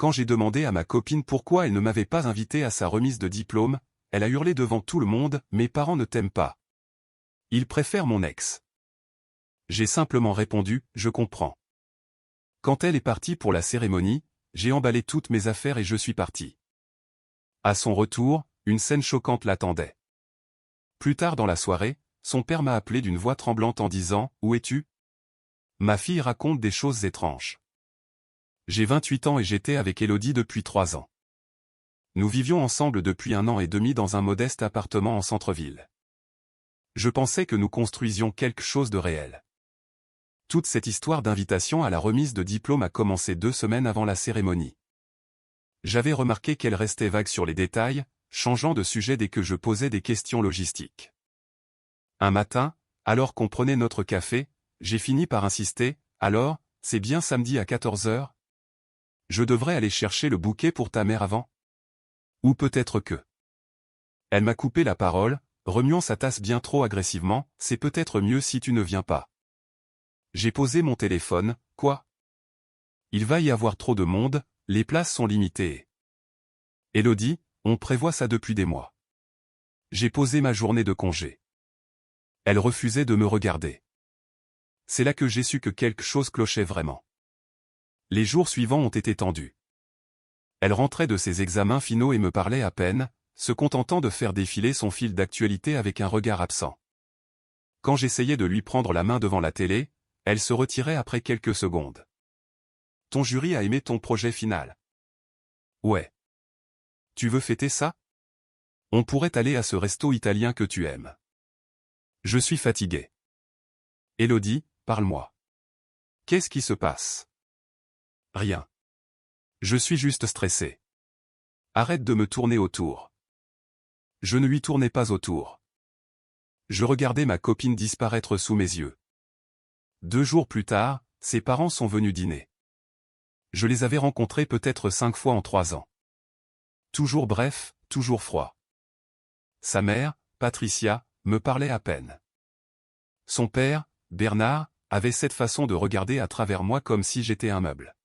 Quand j'ai demandé à ma copine pourquoi elle ne m'avait pas invité à sa remise de diplôme, elle a hurlé devant tout le monde, « Mes parents ne t'aiment pas. Ils préfèrent mon ex. » J'ai simplement répondu, « Je comprends. » Quand elle est partie pour la cérémonie, j'ai emballé toutes mes affaires et je suis parti. À son retour, une scène choquante l'attendait. Plus tard dans la soirée, son père m'a appelé d'une voix tremblante en disant « Où es-tu ? Ma fille raconte des choses étranges. » J'ai 28 ans et j'étais avec Élodie depuis 3 ans. Nous vivions ensemble depuis 1 an et demi dans un modeste appartement en centre-ville. Je pensais que nous construisions quelque chose de réel. Toute cette histoire d'invitation à la remise de diplôme a commencé 2 semaines avant la cérémonie. J'avais remarqué qu'elle restait vague sur les détails, changeant de sujet dès que je posais des questions logistiques. Un matin, alors qu'on prenait notre café, j'ai fini par insister, « Alors, c'est bien samedi à 14 h ? Je devrais aller chercher le bouquet pour ta mère avant ? Ou peut-être que... » Elle m'a coupé la parole, remuant sa tasse bien trop agressivement, « C'est peut-être mieux si tu ne viens pas. » J'ai posé mon téléphone, « Quoi ? Il va y avoir trop de monde, les places sont limitées. » Élodie, on prévoit ça depuis des mois. J'ai posé ma journée de congé. Elle refusait de me regarder. C'est là que j'ai su que quelque chose clochait vraiment. Les jours suivants ont été tendus. Elle rentrait de ses examens finaux et me parlait à peine, se contentant de faire défiler son fil d'actualité avec un regard absent. Quand j'essayais de lui prendre la main devant la télé, elle se retirait après quelques secondes. « Ton jury a aimé ton projet final. » « Ouais. Tu veux fêter ça ? On pourrait aller à ce resto italien que tu aimes. » Je suis fatigué. Élodie, parle-moi. Qu'est-ce qui se passe ? Rien. Je suis juste stressé. Arrête de me tourner autour. Je ne lui tournais pas autour. Je regardais ma copine disparaître sous mes yeux. 2 jours plus tard, ses parents sont venus dîner. Je les avais rencontrés peut-être 5 fois en 3 ans. Toujours bref, toujours froid. Sa mère, Patricia, me parlait à peine. Son père, Bernard, avait cette façon de regarder à travers moi comme si j'étais un meuble.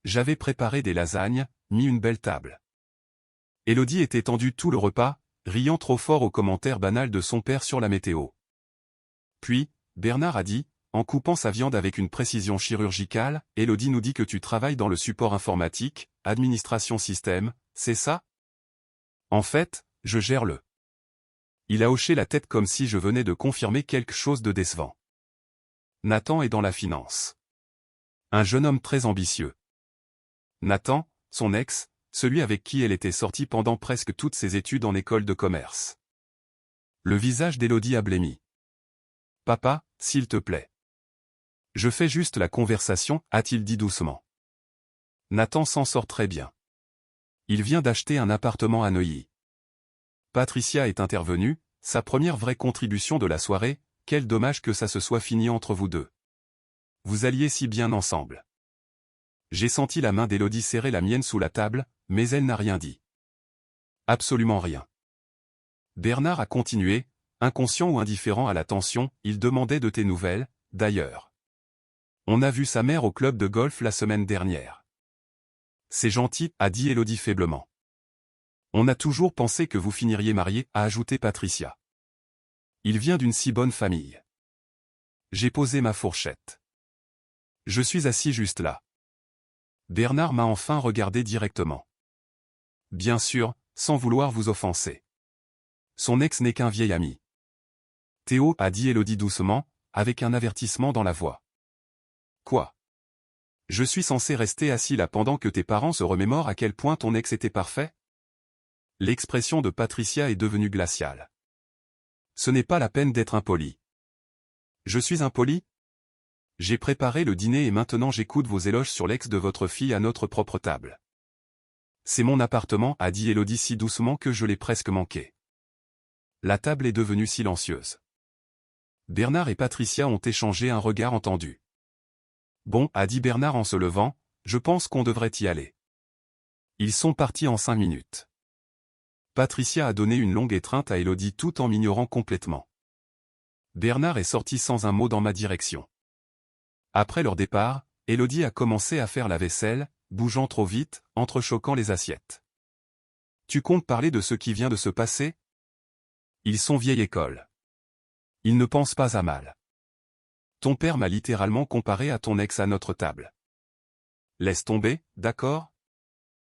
J'avais préparé des lasagnes, mis une belle table. Élodie était tendue tout le repas, riant trop fort aux commentaires banals de son père sur la météo. Puis, Bernard a dit, en coupant sa viande avec une précision chirurgicale, « Élodie nous dit que tu travailles dans le support informatique, administration système, c'est ça ? En fait, je gère le... » Il a hoché la tête comme si je venais de confirmer quelque chose de décevant. Nathan est dans la finance. Un jeune homme très ambitieux. Nathan, son ex, celui avec qui elle était sortie pendant presque toutes ses études en école de commerce. Le visage d'Élodie a blêmi. « Papa, s'il te plaît. » Je fais juste la conversation, a-t-il dit doucement. Nathan s'en sort très bien. Il vient d'acheter un appartement à Neuilly. Patricia est intervenue, sa première vraie contribution de la soirée, quel dommage que ça se soit fini entre vous deux. Vous alliez si bien ensemble. J'ai senti la main d'Élodie serrer la mienne sous la table, mais elle n'a rien dit. Absolument rien. Bernard a continué, inconscient ou indifférent à la tension, il demandait de tes nouvelles, d'ailleurs. On a vu sa mère au club de golf la semaine dernière. C'est gentil, a dit Élodie faiblement. On a toujours pensé que vous finiriez mariés, a ajouté Patricia. Il vient d'une si bonne famille. J'ai posé ma fourchette. Je suis assis juste là. Bernard m'a enfin regardé directement. Bien sûr, sans vouloir vous offenser. Son ex n'est qu'un vieil ami. Théo, a dit Élodie doucement, avec un avertissement dans la voix. Quoi ? Je suis censé rester assis là pendant que tes parents se remémorent à quel point ton ex était parfait ? L'expression de Patricia est devenue glaciale. Ce n'est pas la peine d'être impoli. Je suis impoli ? J'ai préparé le dîner et maintenant j'écoute vos éloges sur l'ex de votre fille à notre propre table. C'est mon appartement, a dit Élodie si doucement que je l'ai presque manqué. La table est devenue silencieuse. Bernard et Patricia ont échangé un regard entendu. Bon, a dit Bernard en se levant, je pense qu'on devrait y aller. Ils sont partis en 5 minutes. Patricia a donné une longue étreinte à Élodie tout en m'ignorant complètement. Bernard est sorti sans un mot dans ma direction. Après leur départ, Élodie a commencé à faire la vaisselle, bougeant trop vite, entrechoquant les assiettes. Tu comptes parler de ce qui vient de se passer? Ils sont vieille école. Ils ne pensent pas à mal. Ton père m'a littéralement comparé à ton ex à notre table. Laisse tomber, d'accord?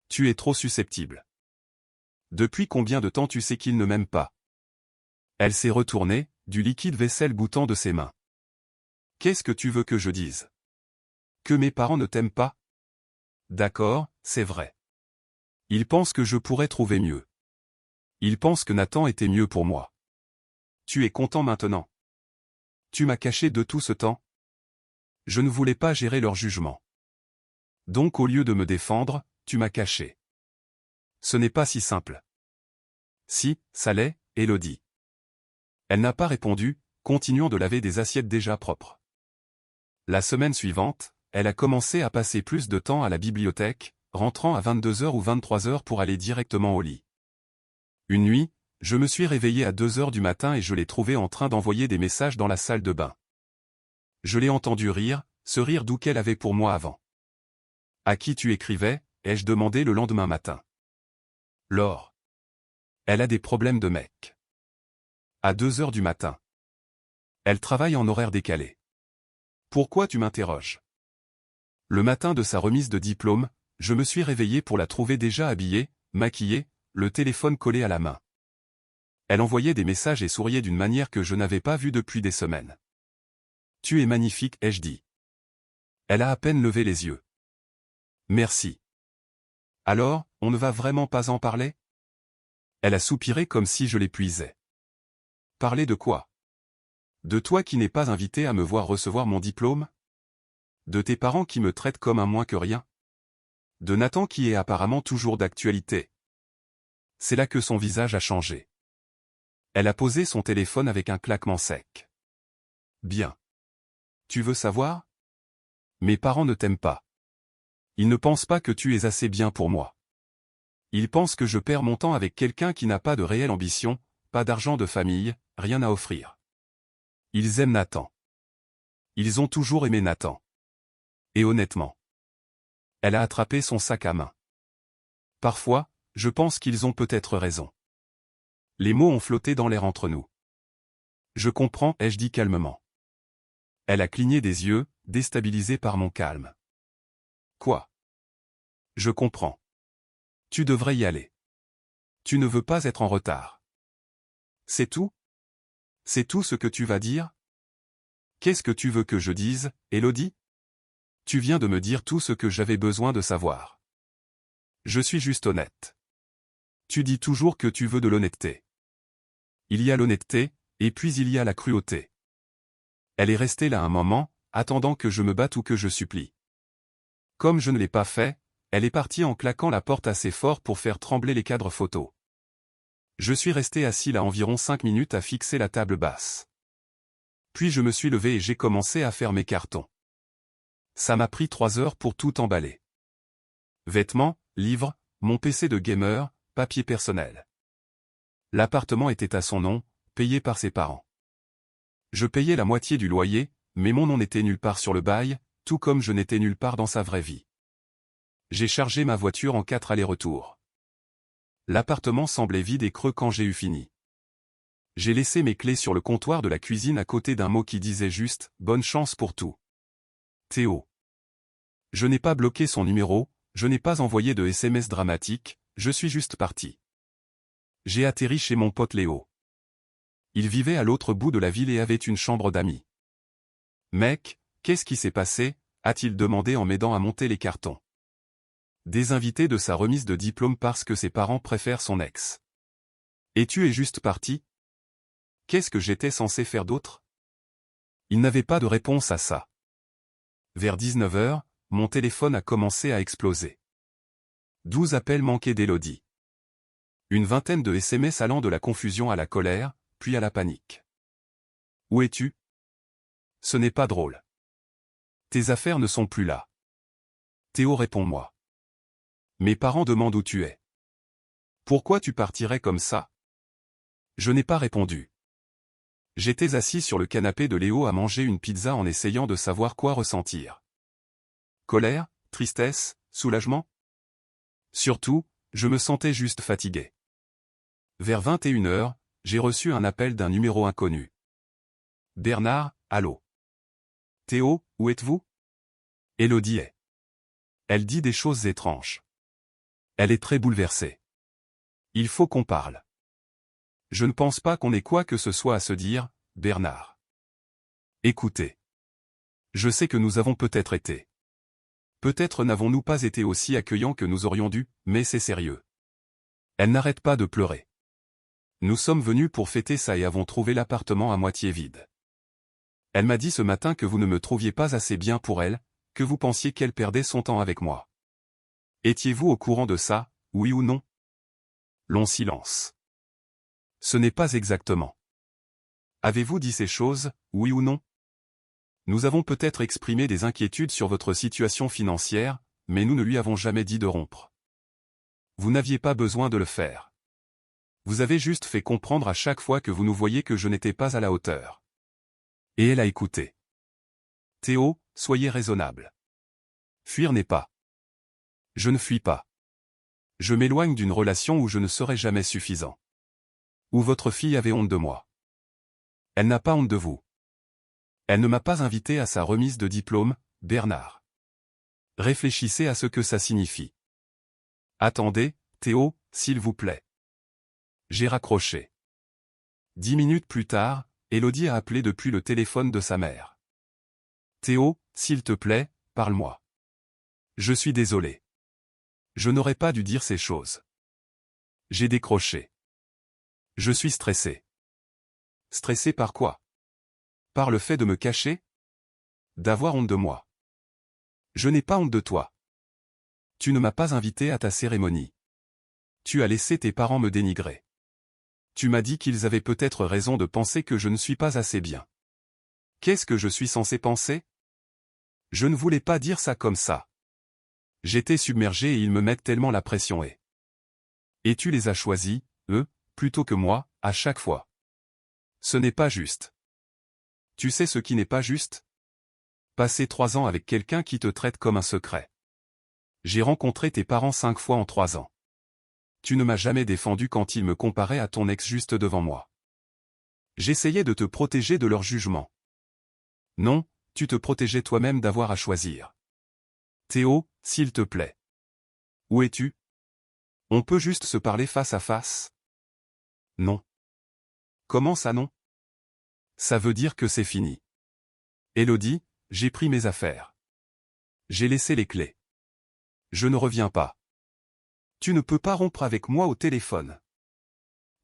Tu es trop susceptible. Depuis combien de temps tu sais qu'il ne m'aime pas? Elle s'est retournée, du liquide vaisselle goûtant de ses mains. Qu'est-ce que tu veux que je dise? Que mes parents ne t'aiment pas? D'accord, c'est vrai. Ils pensent que je pourrais trouver mieux. Ils pensent que Nathan était mieux pour moi. Tu es content maintenant? Tu m'as caché de tout ce temps? Je ne voulais pas gérer leur jugement. Donc au lieu de me défendre, tu m'as caché. Ce n'est pas si simple. Si, ça l'est, Élodie. Elle n'a pas répondu, continuant de laver des assiettes déjà propres. La semaine suivante, elle a commencé à passer plus de temps à la bibliothèque, rentrant à 22h ou 23h pour aller directement au lit. Une nuit, je me suis réveillé à 2h du matin et je l'ai trouvée en train d'envoyer des messages dans la salle de bain. Je l'ai entendu rire, ce rire doux qu'elle avait pour moi avant. « À qui tu écrivais ?» ai-je demandé le lendemain matin. « Laure. Elle a des problèmes de mec. » À 2h du matin. Elle travaille en horaire décalé. Pourquoi tu m'interroges? Le matin de sa remise de diplôme, je me suis réveillé pour la trouver déjà habillée, maquillée, le téléphone collé à la main. Elle envoyait des messages et souriait d'une manière que je n'avais pas vue depuis des semaines. « Tu es magnifique, ai-je dit. » Elle a à peine levé les yeux. « Merci. » Alors, on ne va vraiment pas en parler? Elle a soupiré comme si je l'épuisais. Parler de quoi? De toi qui n'es pas invité à me voir recevoir mon diplôme? De tes parents qui me traitent comme un moins que rien? De Nathan qui est apparemment toujours d'actualité? C'est là que son visage a changé. Elle a posé son téléphone avec un claquement sec. Bien. Tu veux savoir? Mes parents ne t'aiment pas. Ils ne pensent pas que tu es assez bien pour moi. Ils pensent que je perds mon temps avec quelqu'un qui n'a pas de réelle ambition, pas d'argent de famille, rien à offrir. Ils aiment Nathan. Ils ont toujours aimé Nathan. Et honnêtement. Elle a attrapé son sac à main. Parfois, je pense qu'ils ont peut-être raison. Les mots ont flotté dans l'air entre nous. Je comprends, ai-je dit calmement. Elle a cligné des yeux, déstabilisée par mon calme. Quoi? Je comprends. Tu devrais y aller. Tu ne veux pas être en retard. C'est tout? C'est tout ce que tu vas dire? Qu'est-ce que tu veux que je dise, Élodie? Tu viens de me dire tout ce que j'avais besoin de savoir. Je suis juste honnête. Tu dis toujours que tu veux de l'honnêteté. Il y a l'honnêteté, et puis il y a la cruauté. Elle est restée là un moment, attendant que je me batte ou que je supplie. Comme je ne l'ai pas fait, elle est partie en claquant la porte assez fort pour faire trembler les cadres photos. Je suis resté assis là environ 5 minutes à fixer la table basse. Puis je me suis levé et j'ai commencé à faire mes cartons. Ça m'a pris 3 heures pour tout emballer. Vêtements, livres, mon PC de gamer, papier personnel. L'appartement était à son nom, payé par ses parents. Je payais la moitié du loyer, mais mon nom n'était nulle part sur le bail, tout comme je n'étais nulle part dans sa vraie vie. J'ai chargé ma voiture en 4 allers-retours. L'appartement semblait vide et creux quand j'ai eu fini. J'ai laissé mes clés sur le comptoir de la cuisine à côté d'un mot qui disait juste « Bonne chance pour tout. Théo ». Je n'ai pas bloqué son numéro, je n'ai pas envoyé de SMS dramatique, je suis juste parti. J'ai atterri chez mon pote Léo. Il vivait à l'autre bout de la ville et avait une chambre d'amis. « Mec, qu'est-ce qui s'est passé ?» a-t-il demandé en m'aidant à monter les cartons. Désinvité de sa remise de diplôme parce que ses parents préfèrent son ex. Et tu es juste parti? Qu'est-ce que j'étais censé faire d'autre? Il n'avait pas de réponse à ça. Vers 19h, mon téléphone a commencé à exploser. 12 appels manqués d'Élodie. Une vingtaine de SMS allant de la confusion à la colère, puis à la panique. Où es-tu? Ce n'est pas drôle. Tes affaires ne sont plus là. Théo, réponds-moi. Mes parents demandent où tu es. Pourquoi tu partirais comme ça? Je n'ai pas répondu. J'étais assis sur le canapé de Léo à manger une pizza en essayant de savoir quoi ressentir. Colère, tristesse, Soulagement? Surtout, je me sentais juste fatigué. Vers 21h, j'ai reçu un appel d'un numéro inconnu. Bernard, allô? Théo, où êtes-vous? Élodie est. Elle dit des choses étranges. Elle est très bouleversée. Il faut qu'on parle. Je ne pense pas qu'on ait quoi que ce soit à se dire, Bernard. Écoutez. Je sais que nous avons peut-être été. Peut-être n'avons-nous pas été aussi accueillants que nous aurions dû, mais c'est sérieux. Elle n'arrête pas de pleurer. Nous sommes venus pour fêter ça et avons trouvé l'appartement à moitié vide. Elle m'a dit ce matin que vous ne me trouviez pas assez bien pour elle, que vous pensiez qu'elle perdait son temps avec moi. Étiez-vous au courant de ça, oui ou non? Long silence. Ce n'est pas exactement. Avez-vous dit ces choses, oui ou non? Nous avons peut-être exprimé des inquiétudes sur votre situation financière, mais nous ne lui avons jamais dit de rompre. Vous n'aviez pas besoin de le faire. Vous avez juste fait comprendre à chaque fois que vous nous voyiez que je n'étais pas à la hauteur. Et elle a écouté. Théo, soyez raisonnable. Fuir n'est pas. Je ne fuis pas. Je m'éloigne d'une relation où je ne serai jamais suffisant. Où votre fille avait honte de moi. Elle n'a pas honte de vous. Elle ne m'a pas invité à sa remise de diplôme, Bernard. Réfléchissez à ce que ça signifie. Attendez, Théo, s'il vous plaît. J'ai raccroché. 10 minutes plus tard, Élodie a appelé depuis le téléphone de sa mère. Théo, s'il te plaît, parle-moi. Je suis désolé. Je n'aurais pas dû dire ces choses. J'ai décroché. Je suis stressé. Stressé par quoi? Par le fait de me cacher? D'avoir honte de moi. Je n'ai pas honte de toi. Tu ne m'as pas invité à ta cérémonie. Tu as laissé tes parents me dénigrer. Tu m'as dit qu'ils avaient peut-être raison de penser que je ne suis pas assez bien. Qu'est-ce que je suis censé penser? Je ne voulais pas dire ça comme ça. J'étais submergé et ils me mettent tellement la pression et tu les as choisis, eux, plutôt que moi, à chaque fois. Ce n'est pas juste. Tu sais ce qui n'est pas juste? Passer 3 ans avec quelqu'un qui te traite comme un secret. J'ai rencontré tes parents 5 fois en 3 ans. Tu ne m'as jamais défendu quand ils me comparaient à ton ex juste devant moi. J'essayais de te protéger de leur jugement. Non, tu te protégeais toi-même d'avoir à choisir. Théo, s'il te plaît. Où es-tu? On peut juste se parler face à face? Non. Comment ça non? Ça veut dire que c'est fini. Élodie, j'ai pris mes affaires. J'ai laissé les clés. Je ne reviens pas. Tu ne peux pas rompre avec moi au téléphone.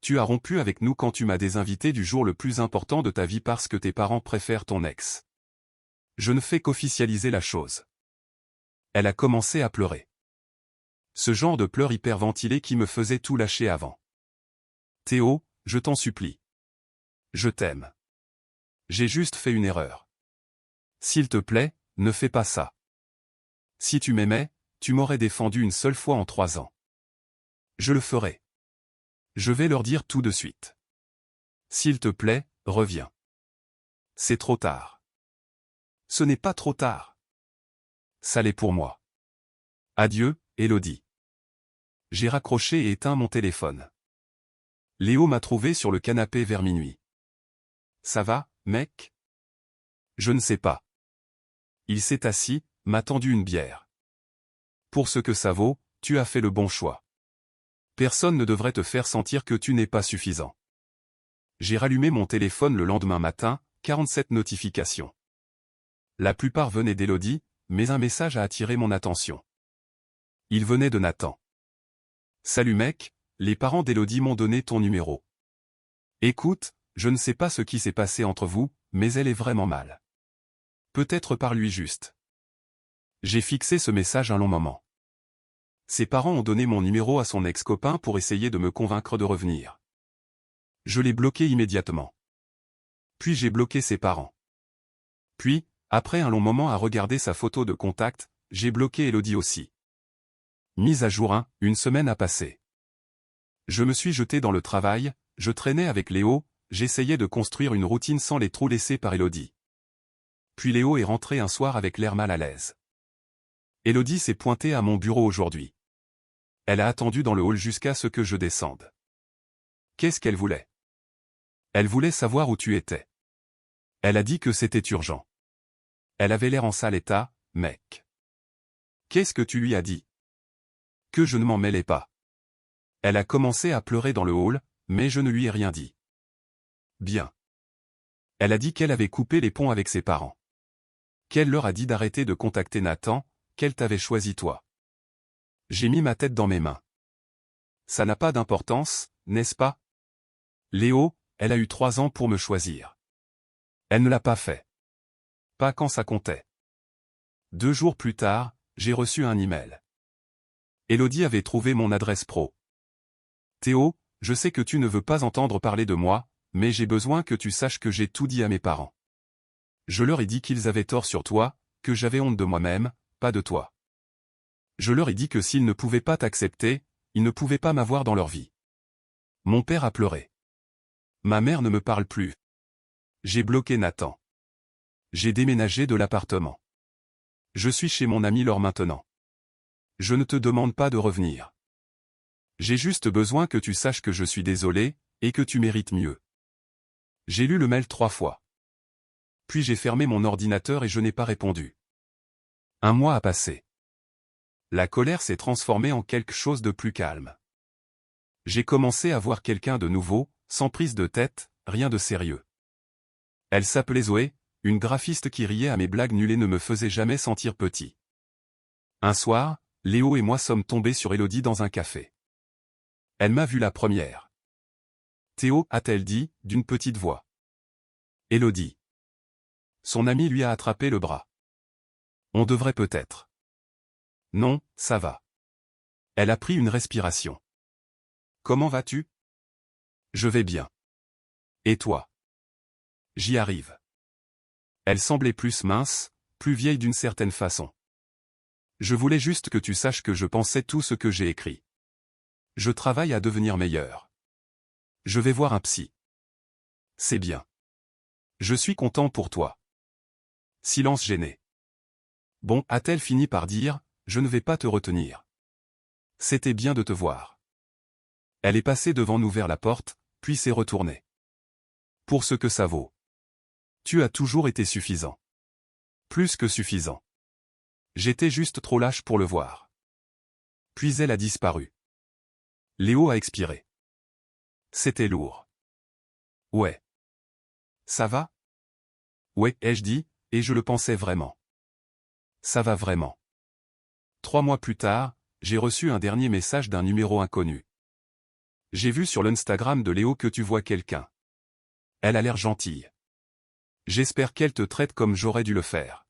Tu as rompu avec nous quand tu m'as désinvité du jour le plus important de ta vie parce que tes parents préfèrent ton ex. Je ne fais qu'officialiser la chose. Elle a commencé à pleurer. Ce genre de pleurs hyperventilés qui me faisait tout lâcher avant. Théo, je t'en supplie. Je t'aime. J'ai juste fait une erreur. S'il te plaît, ne fais pas ça. Si tu m'aimais, tu m'aurais défendu une seule fois en 3 ans. Je le ferai. Je vais leur dire tout de suite. S'il te plaît, reviens. C'est trop tard. Ce n'est pas trop tard. Ça l'est pour moi. Adieu, Élodie. J'ai raccroché et éteint mon téléphone. Léo m'a trouvé sur le canapé vers minuit. Ça va, mec? Je ne sais pas. Il s'est assis, m'a tendu une bière. Pour ce que ça vaut, tu as fait le bon choix. Personne ne devrait te faire sentir que tu n'es pas suffisant. J'ai rallumé mon téléphone le lendemain matin, 47 notifications. La plupart venaient d'Élodie, mais un message a attiré mon attention. Il venait de Nathan. Salut mec, les parents d'Élodie m'ont donné ton numéro. Écoute, je ne sais pas ce qui s'est passé entre vous, mais elle est vraiment mal. Peut-être par lui juste. J'ai fixé ce message un long moment. Ses parents ont donné mon numéro à son ex-copain pour essayer de me convaincre de revenir. Je l'ai bloqué immédiatement. Puis j'ai bloqué ses parents. Puis, après un long moment à regarder sa photo de contact, j'ai bloqué Élodie aussi. Mise à jour 1, une semaine a passé. Je me suis jeté dans le travail, je traînais avec Léo, j'essayais de construire une routine sans les trous laissés par Élodie. Puis Léo est rentré un soir avec l'air mal à l'aise. Élodie s'est pointée à mon bureau aujourd'hui. Elle a attendu dans le hall jusqu'à ce que je descende. Qu'est-ce qu'elle voulait? Elle voulait savoir où tu étais. Elle a dit que c'était urgent. Elle avait l'air en sale état, mec. Qu'est-ce que tu lui as dit? Que je ne m'en mêlais pas. Elle a commencé à pleurer dans le hall, mais je ne lui ai rien dit. Bien. Elle a dit qu'elle avait coupé les ponts avec ses parents. Qu'elle leur a dit d'arrêter de contacter Nathan, qu'elle t'avait choisi toi. J'ai mis ma tête dans mes mains. Ça n'a pas d'importance, n'est-ce pas? Léo, elle a eu 3 ans pour me choisir. Elle ne l'a pas fait. Pas quand ça comptait. 2 jours plus tard, j'ai reçu un email. Élodie avait trouvé mon adresse pro. Théo, je sais que tu ne veux pas entendre parler de moi, mais j'ai besoin que tu saches que j'ai tout dit à mes parents. Je leur ai dit qu'ils avaient tort sur toi, que j'avais honte de moi-même, pas de toi. Je leur ai dit que s'ils ne pouvaient pas t'accepter, ils ne pouvaient pas m'avoir dans leur vie. Mon père a pleuré. Ma mère ne me parle plus. J'ai bloqué Nathan. J'ai déménagé de l'appartement. Je suis chez mon ami Laure maintenant. Je ne te demande pas de revenir. J'ai juste besoin que tu saches que je suis désolé, et que tu mérites mieux. J'ai lu le mail 3 fois. Puis j'ai fermé mon ordinateur et je n'ai pas répondu. 1 mois a passé. La colère s'est transformée en quelque chose de plus calme. J'ai commencé à voir quelqu'un de nouveau, sans prise de tête, rien de sérieux. Elle s'appelait Zoé, une graphiste qui riait à mes blagues nulles et ne me faisait jamais sentir petit. Un soir, Léo et moi sommes tombés sur Élodie dans un café. Elle m'a vu la première. Théo, a-t-elle dit, d'une petite voix. Élodie. Son ami lui a attrapé le bras. On devrait peut-être. Non, ça va. Elle a pris une respiration. Comment vas-tu? Je vais bien. Et toi? J'y arrive. Elle semblait plus mince, plus vieille d'une certaine façon. Je voulais juste que tu saches que je pensais tout ce que j'ai écrit. Je travaille à devenir meilleur. Je vais voir un psy. C'est bien. Je suis content pour toi. Silence gêné. Bon, a-t-elle fini par dire, je ne vais pas te retenir. C'était bien de te voir. Elle est passée devant nous vers la porte, puis s'est retournée. Pour ce que ça vaut. Tu as toujours été suffisant. Plus que suffisant. J'étais juste trop lâche pour le voir. Puis elle a disparu. Léo a expiré. C'était lourd. Ouais. Ça va? Ouais, ai-je dit, et je le pensais vraiment. Ça va vraiment. 3 mois plus tard, j'ai reçu un dernier message d'un numéro inconnu. J'ai vu sur l'Instagram de Léo que tu vois quelqu'un. Elle a l'air gentille. J'espère qu'elle te traite comme j'aurais dû le faire.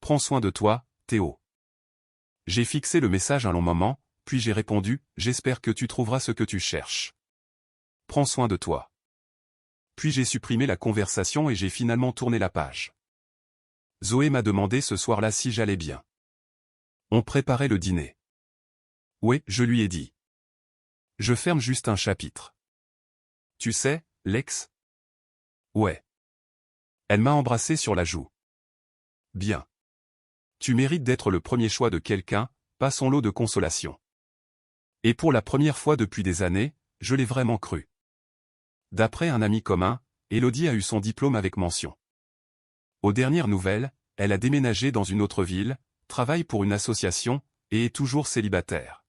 Prends soin de toi, Théo. J'ai fixé le message un long moment, puis j'ai répondu, j'espère que tu trouveras ce que tu cherches. Prends soin de toi. Puis j'ai supprimé la conversation et j'ai finalement tourné la page. Zoé m'a demandé ce soir-là si j'allais bien. On préparait le dîner. Ouais, je lui ai dit. Je ferme juste un chapitre. Tu sais, Lex? Ouais. Elle m'a embrassé sur la joue. Bien. Tu mérites d'être le premier choix de quelqu'un, pas son lot de consolation. Et pour la première fois depuis des années, je l'ai vraiment cru. D'après un ami commun, Élodie a eu son diplôme avec mention. Aux dernières nouvelles, elle a déménagé dans une autre ville, travaille pour une association, et est toujours célibataire.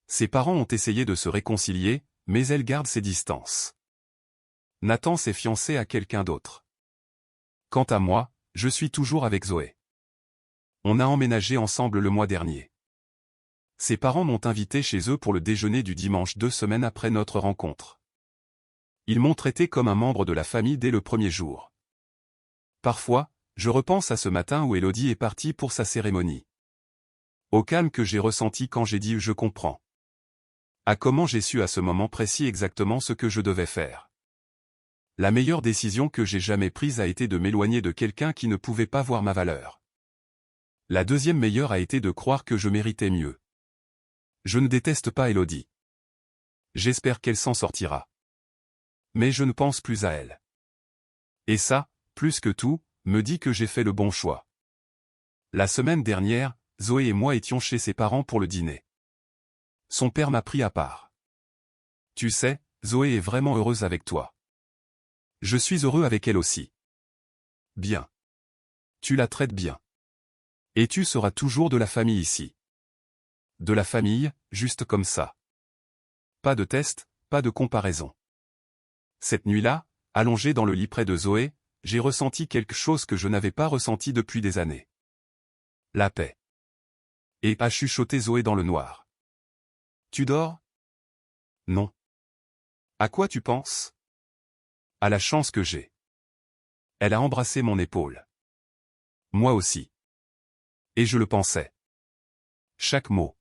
Ses parents ont essayé de se réconcilier, mais elle garde ses distances. Nathan s'est fiancé à quelqu'un d'autre. Quant à moi, je suis toujours avec Zoé. On a emménagé ensemble le mois dernier. Ses parents m'ont invité chez eux pour le déjeuner du dimanche 2 semaines après notre rencontre. Ils m'ont traité comme un membre de la famille dès le premier jour. Parfois, je repense à ce matin où Élodie est partie pour sa cérémonie. Au calme que j'ai ressenti quand j'ai dit « je comprends ». À comment j'ai su à ce moment précis exactement ce que je devais faire. La meilleure décision que j'ai jamais prise a été de m'éloigner de quelqu'un qui ne pouvait pas voir ma valeur. La deuxième meilleure a été de croire que je méritais mieux. Je ne déteste pas Élodie. J'espère qu'elle s'en sortira. Mais je ne pense plus à elle. Et ça, plus que tout, me dit que j'ai fait le bon choix. La semaine dernière, Zoé et moi étions chez ses parents pour le dîner. Son père m'a pris à part. Tu sais, Zoé est vraiment heureuse avec toi. Je suis heureux avec elle aussi. Bien. Tu la traites bien. Et tu seras toujours de la famille ici. De la famille, juste comme ça. Pas de test, pas de comparaison. Cette nuit-là, allongé dans le lit près de Zoé, j'ai ressenti quelque chose que je n'avais pas ressenti depuis des années. La paix. Et a chuchoté Zoé dans le noir. Tu dors? Non. À quoi tu penses? À la chance que j'ai. Elle a embrassé mon épaule. Moi aussi. Et je le pensais. Chaque mot.